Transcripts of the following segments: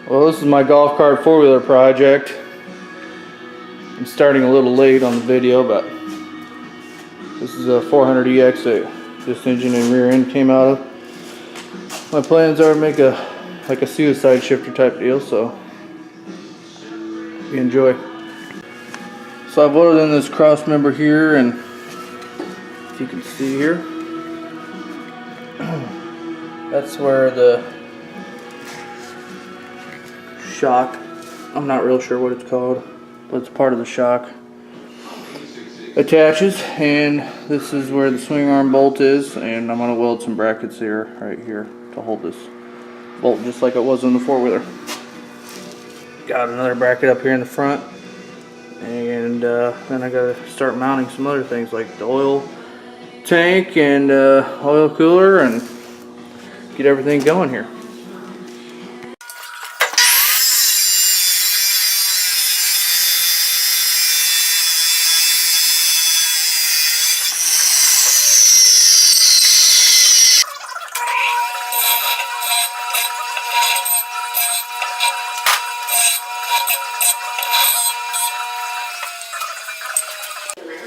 Well, this is my golf cart four-wheeler project. I'm starting a little late on the video, but this is a 400EX that this engine and rear end came out of. My plans are to make like a suicide shifter type deal, so you enjoy. So I've loaded in this cross member here, and if you can see here, that's where the shock, I'm not real sure what it's called, but it's part of the shock, attaches, and this is where the swing arm bolt is, and I'm going to weld some brackets here, right here, to hold this bolt just like it was in the four-wheeler. Got another bracket up here in the front, and then I got to start mounting some other things like the oil tank and oil cooler and get everything going here.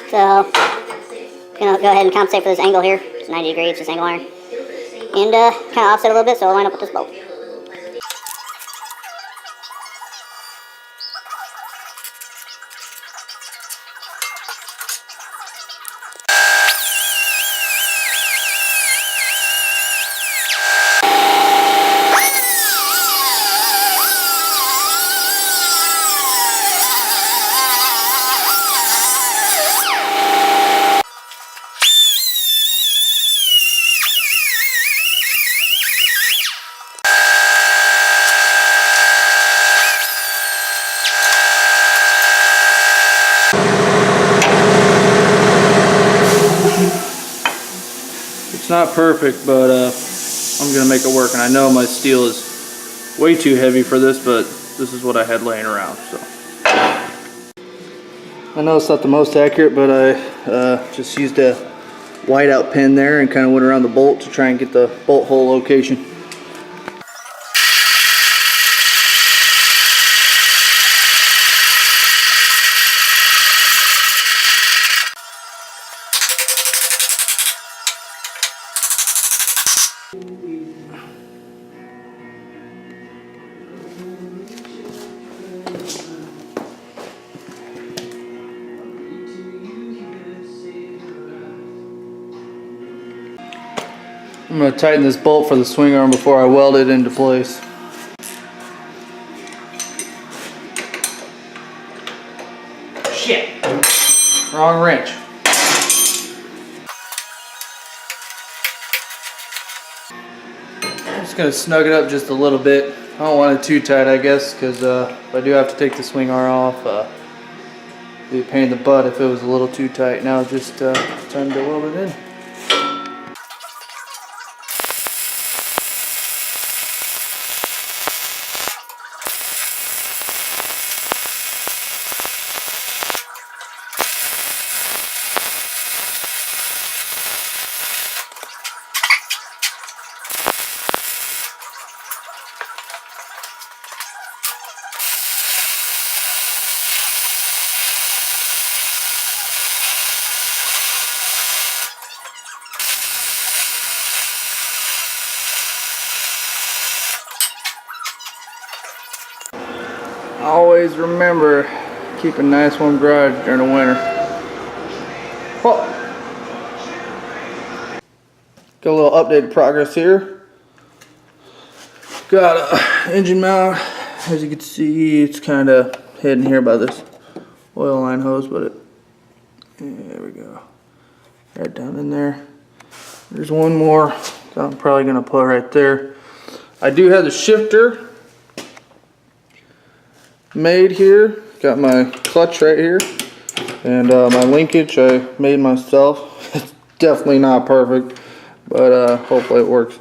So, I'm going to go ahead and compensate for this angle here. It's 90 degrees, this angle iron. And kind of offset a little bit so I'll line up with this bolt. It's not perfect, but I'm gonna make it work, and I know my steel is way too heavy for this, but this is what I had laying around. So I know it's not the most accurate, but I just used a whiteout pin there and kind of went around the bolt to try and get the bolt hole location. I'm going to tighten this bolt for the swing arm before I weld it into place. Shit! Wrong wrench. I'm just going to snug it up just a little bit. I don't want it too tight, I guess, because if I do have to take the swing arm off, it'd be a pain in the butt if it was a little too tight. Now it's just time to weld it in. Always remember, keep a nice warm garage during the winter. Whoa. Got a little updated progress here. Got an engine mount. As you can see, it's kind of hidden here by this oil line hose, but there we go. Right down in there. There's one more that I'm probably going to put right there. I do have the shifter made here. Got my clutch right here, and my linkage I made myself. It's definitely not perfect, but hopefully it works.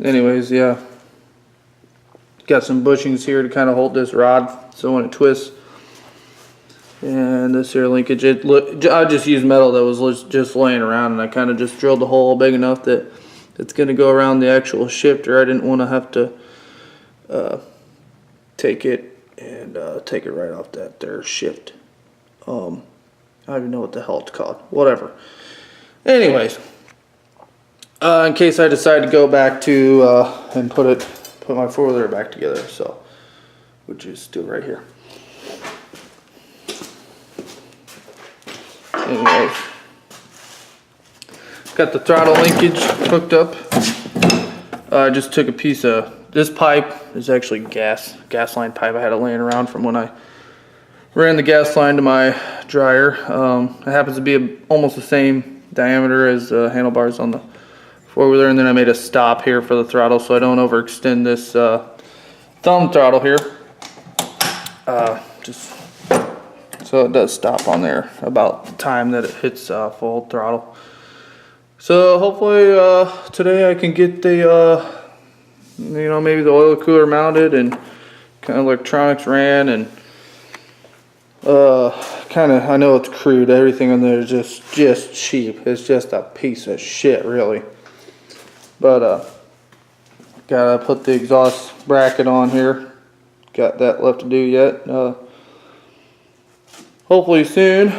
Anyways, yeah, got some bushings here to kind of hold this rod so when it twists. And this here linkage, I just used metal that was just laying around, and I kind of just drilled the hole big enough that it's going to go around the actual shifter. I didn't want to have to take it and take it right off that there shift. I don't even know what the hell it's called. Whatever. Anyways, in case I decide to go back to and put my four-wheeler back together, so we'll just do it right here. Anyways, got the throttle linkage hooked up. I just took a piece of this pipe. Is actually gas line pipe. I had it laying around from when I ran the gas line to my dryer. It happens to be almost the same diameter as the handlebars on the four-wheeler, and then I made a stop here for the throttle so I don't overextend this thumb throttle here. Just so it does stop on there about the time that it hits full throttle. So hopefully today I can get the maybe the oil cooler mounted and kind of electronics ran, and kind of, I know it's crude, everything on there is just cheap. It's just a piece of shit, really. But gotta put the exhaust bracket on here. Got that left to do yet. Hopefully soon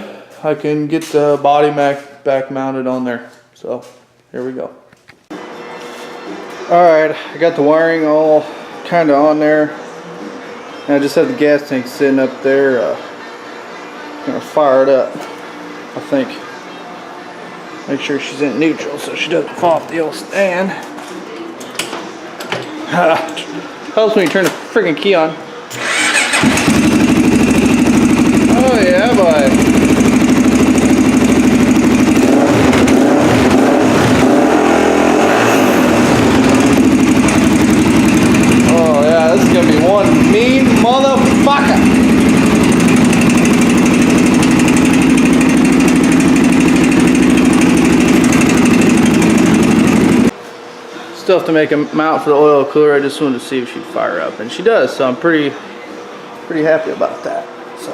I can get the body back mounted on there. So here we go. Alright, I got the wiring all kind of on there. And I just have the gas tank sitting up there. Gonna fire it up, I think. Make sure she's in neutral so she doesn't fall off the old stand. Helps when you turn the freaking key on. Oh yeah, boy. This is gonna be one mean motherfucker. Still have to make a mount for the oil cooler. I just wanted to see if she'd fire up, and she does. So I'm pretty happy about that. So,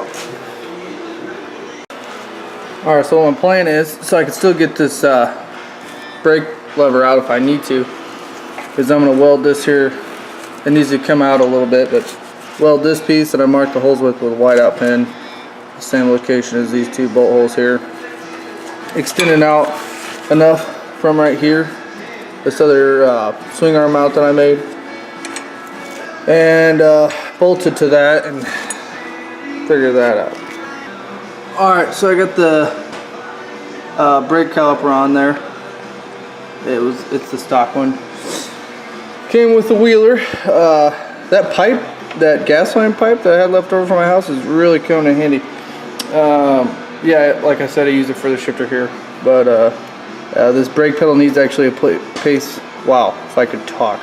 all right. So what my plan is, so I can still get this brake lever out if I need to, because I'm gonna weld this here. It needs to come out a little bit, but weld this piece that I marked the holes with a whiteout pen, the same location as these two bolt holes here. Extending out enough from right here, this other swing arm mount that I made, and bolted to that and figure that out. Alright, so I got the brake caliper on there. It's the stock one. Came with the wheeler. That pipe, that gas line pipe that I had left over from my house, is really coming in handy. Yeah, like I said, I use it for the shifter here. But this brake pedal needs actually a place. Wow, if I could talk.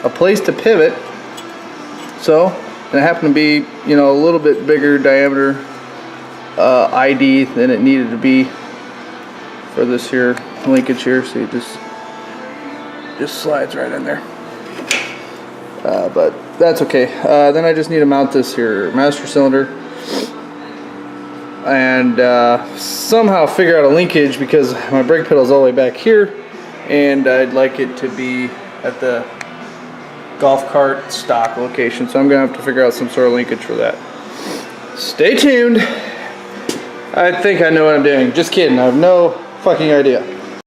A place to pivot. So, and it happened to be, a little bit bigger diameter ID than it needed to be for this here linkage here. So it just slides right in there. But that's okay. Then I just need to mount this here master cylinder and somehow figure out a linkage, because my brake pedal is all the way back here, and I'd like it to be at the golf cart stock location. So I'm gonna have to figure out some sort of linkage for that. Stay tuned. I think I know what I'm doing. Just kidding. I have no fucking idea.